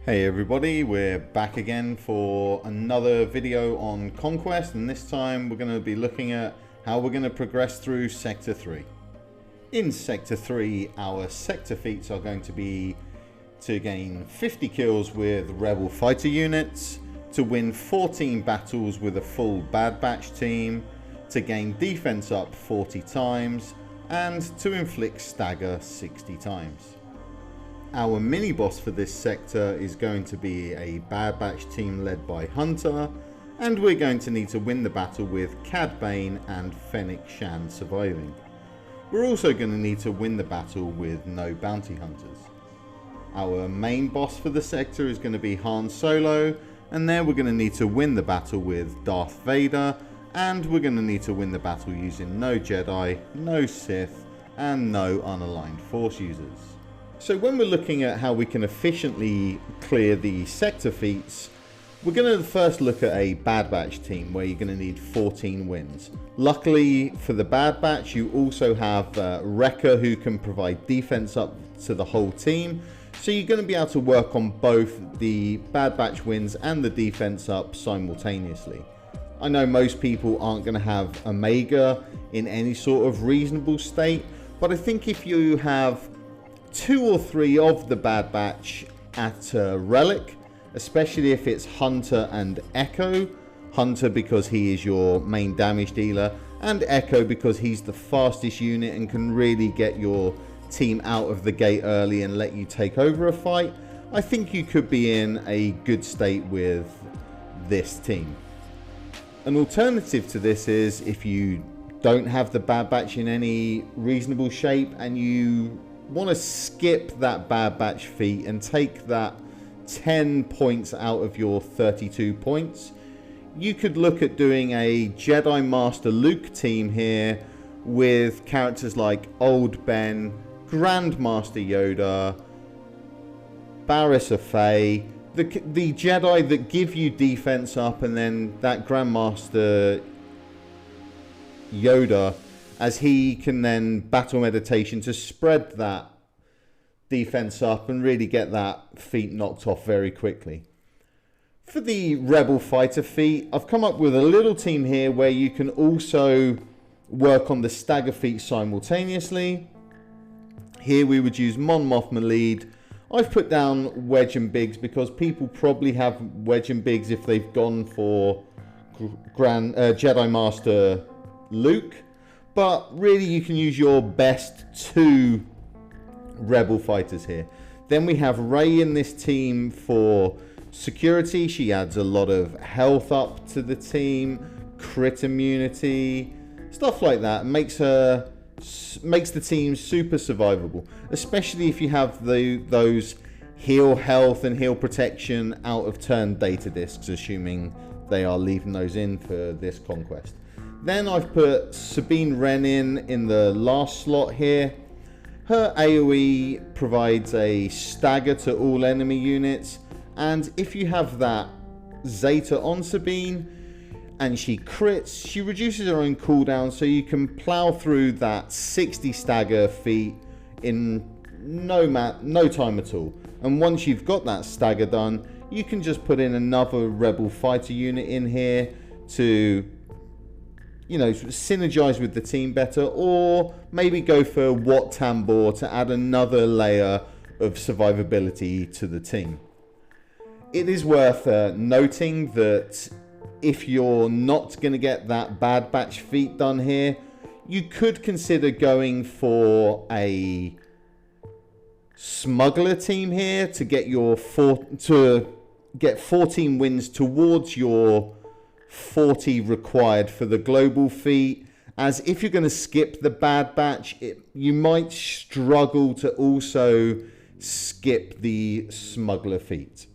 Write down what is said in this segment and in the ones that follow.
Hey everybody, we're back again for another video on Conquest, and this time we're going to be looking at how we're going to progress through Sector 3. In Sector 3, our sector feats are going to be to gain 50 kills with Rebel fighter units, to win 14 battles with a full Bad Batch team, to gain defense up 40 times, and to inflict stagger 60 times. Our mini-boss for this sector is going to be a Bad Batch team led by Hunter, and we're going to need to win the battle with Cad Bane and Fennec Shan surviving. We're also going to need to win the battle with no bounty hunters. Our main boss for the sector is going to be Han Solo, and there we're going to need to win the battle with Darth Vader, and we're going to need to win the battle using no Jedi, no Sith, and no unaligned Force users. So when we're looking at how we can efficiently clear the sector feats, we're going to first look at a Bad Batch team where you're going to need 14 wins. Luckily for the Bad Batch, you also have Wrecker who can provide defense up to the whole team. So you're going to be able to work on both the Bad Batch wins and the defense up simultaneously. I know most people aren't going to have Omega in any sort of reasonable state, but I think if you have 2 or 3 of the Bad Batch at Relic, especially if it's Hunter and Echo. Hunter because he is your main damage dealer, and Echo because he's the fastest unit and can really get your team out of the gate early and let you take over a fight. I think you could be in a good state with this team. An alternative to this is if you don't have the Bad Batch in any reasonable shape and you want to skip that Bad Batch feat and take that 10 points out of your 32 points, you could look at doing a Jedi Master Luke team here with characters like Old Ben, Grandmaster Yoda, Barriss Fey, the Jedi that give you defense up, and then that Grandmaster Yoda as he can then battle meditation to spread that defense up and really get that feat knocked off very quickly. For the Rebel fighter feat, I've come up with a little team here where you can also work on the stagger feat simultaneously. Here we would use Mon Mothma lead. I've put down Wedge and Biggs because people probably have Wedge and Biggs if they've gone for Jedi Master Luke. But really you can use your best 2 Rebel fighters here. Then we have Rey in this team for security. She adds a lot of health up to the team, crit immunity, stuff like that. Makes the team super survivable, especially if you have those heal health and heal protection out of turn data discs, assuming they are leaving those in for this Conquest. Then I've put Sabine Wren in the last slot here. Her AoE provides a stagger to all enemy units, and if you have that Zeta on Sabine and she crits, she reduces her own cooldown, so you can plow through that 60 stagger feat in no time at all. And once you've got that stagger done, you can just put in another Rebel fighter unit in here to synergize with the team better, or maybe go for Wat Tambor to add another layer of survivability to the team. It is worth noting that if you're not going to get that Bad Batch feat done here, you could consider going for a smuggler team here to get your 14 wins towards your 40 required for the global feat, as if you're going to skip the Bad Batch, you might struggle to also skip the smuggler feat.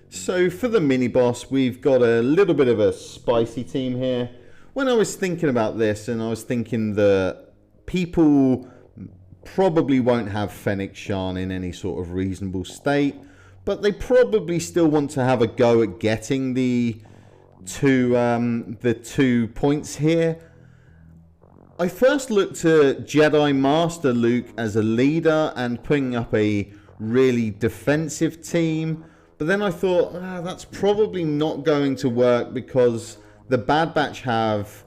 So for the mini boss, we've got a little bit of a spicy team here. When I was thinking about this, and I was thinking that people probably won't have Fennec Shan in any sort of reasonable state, but they probably still want to have a go at getting the 2 points here. I first looked at Jedi Master Luke as a leader and putting up a really defensive team, But then I thought, that's probably not going to work because the Bad Batch have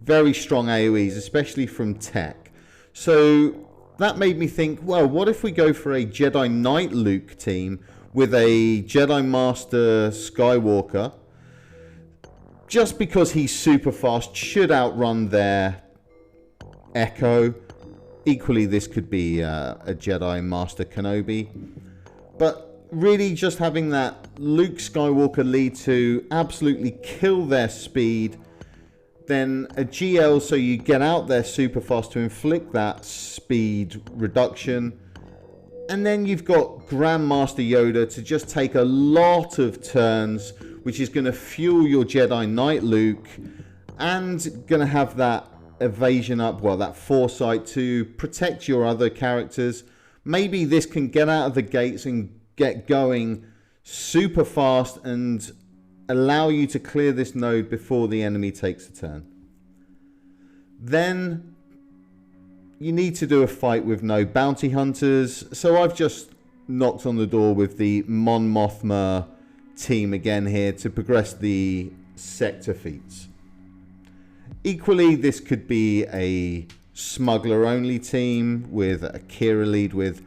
very strong AoEs, especially from tech. So that made me think, well, what if we go for a Jedi Knight Luke team with a Jedi Master Skywalker? Just because he's super fast, should outrun their Echo. Equally, this could be a Jedi Master Kenobi. But really just having that Luke Skywalker lead to absolutely kill their speed, then a GL so you get out there super fast to inflict that speed reduction, and then you've got Grandmaster Yoda to just take a lot of turns, which is going to fuel your Jedi Knight Luke and going to have that evasion up, well, that foresight to protect your other characters. Maybe this can get out of the gates and get going super fast and allow you to clear this node before the enemy takes a turn. Then you need to do a fight with no bounty hunters, so I've just knocked on the door with the Mon Mothma team again here to progress the sector feats. Equally, this could be a smuggler only team with a Kira lead with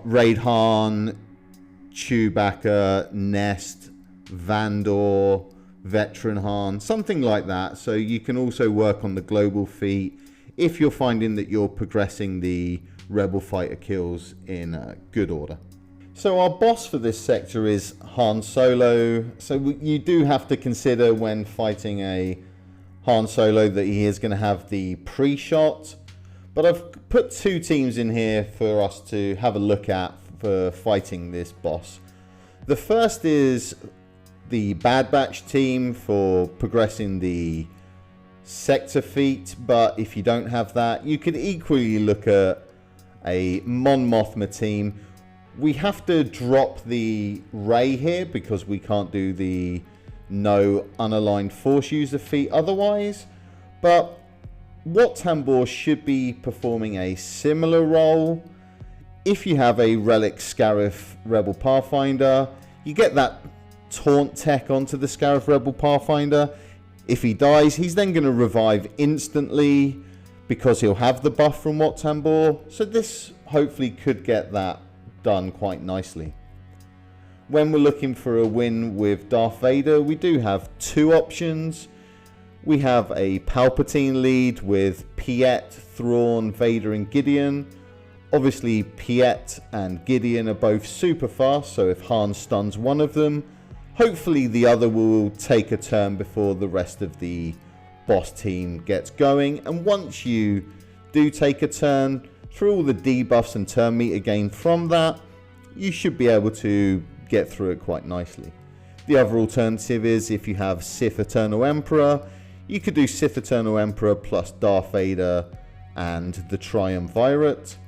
Raid Han, Chewbacca, Nest, Vandor, Veteran Han, something like that. So you can also work on the global feat if you're finding that you're progressing the Rebel fighter kills in good order. So our boss for this sector is Han Solo. So you do have to consider when fighting a Han Solo that he is going to have the pre-shot. But I've put two teams in here for us to have a look at for fighting this boss. The first is the Bad Batch team for progressing the sector feat, but if you don't have that, you could equally look at a Mon Mothma team. We have to drop the Rey here because we can't do the no unaligned force user feat otherwise, but Wat Tambor should be performing a similar role. If you have a Relic Scarif Rebel Pathfinder, you get that taunt tech onto the Scarif Rebel Pathfinder. If he dies, he's then going to revive instantly because he'll have the buff from Wat Tambor. So this hopefully could get that done quite nicely. When we're looking for a win with Darth Vader, we do have two options. We have a Palpatine lead with Piet, Thrawn, Vader and Gideon. Obviously Piet and Gideon are both super fast, so if Han stuns one of them, hopefully the other will take a turn before the rest of the boss team gets going. And once you do take a turn, through all the debuffs and turn meter gained from that, you should be able to get through it quite nicely. The other alternative is if you have Sith Eternal Emperor, you could do Sith Eternal Emperor plus Darth Vader and the Triumvirate.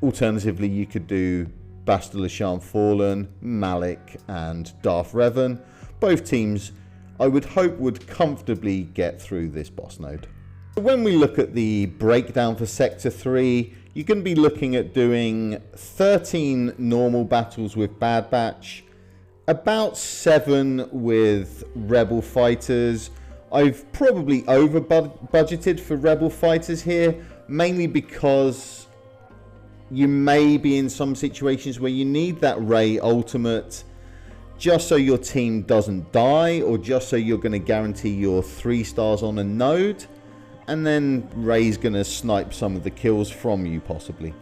Alternatively, you could do Bastila Shan Fallen, Malik and Darth Revan. Both teams I would hope would comfortably get through this boss node. When we look at the breakdown for Sector 3, you're going to be looking at doing 13 normal battles with Bad Batch, about 7 with Rebel Fighters. I've probably over budgeted for Rebel Fighters here, mainly because you may be in some situations where you need that Rey ultimate just so your team doesn't die, or just so you're going to guarantee your 3 stars on a node, and then Rey's going to snipe some of the kills from you possibly.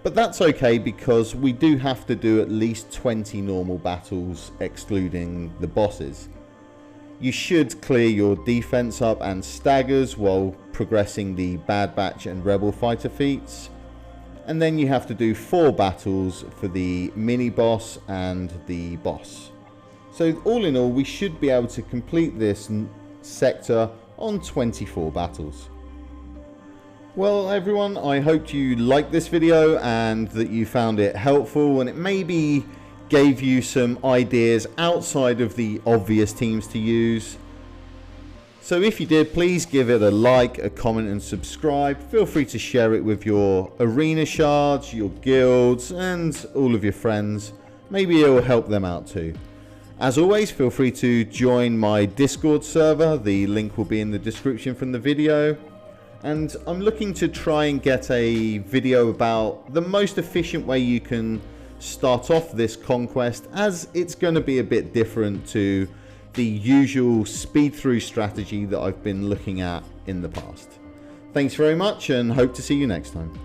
But that's okay because we do have to do at least 20 normal battles excluding the bosses. You should clear your defense up and staggers while progressing the Bad Batch and Rebel Fighter feats. And then you have to do 4 battles for the mini boss and the boss. So all in all, we should be able to complete this sector on 24 battles. Well everyone, I hope you liked this video and that you found it helpful, and it maybe gave you some ideas outside of the obvious teams to use. So if you did, please give it a like, a comment and subscribe. Feel free to share it with your arena shards, your guilds and all of your friends. maybe it will help them out too. As always, feel free to join my Discord server. The link will be in the description from the video. And I'm looking to try and get a video about the most efficient way you can start off this conquest, as it's going to be a bit different to the usual speed through strategy that I've been looking at in the past. Thanks very much and hope to see you next time.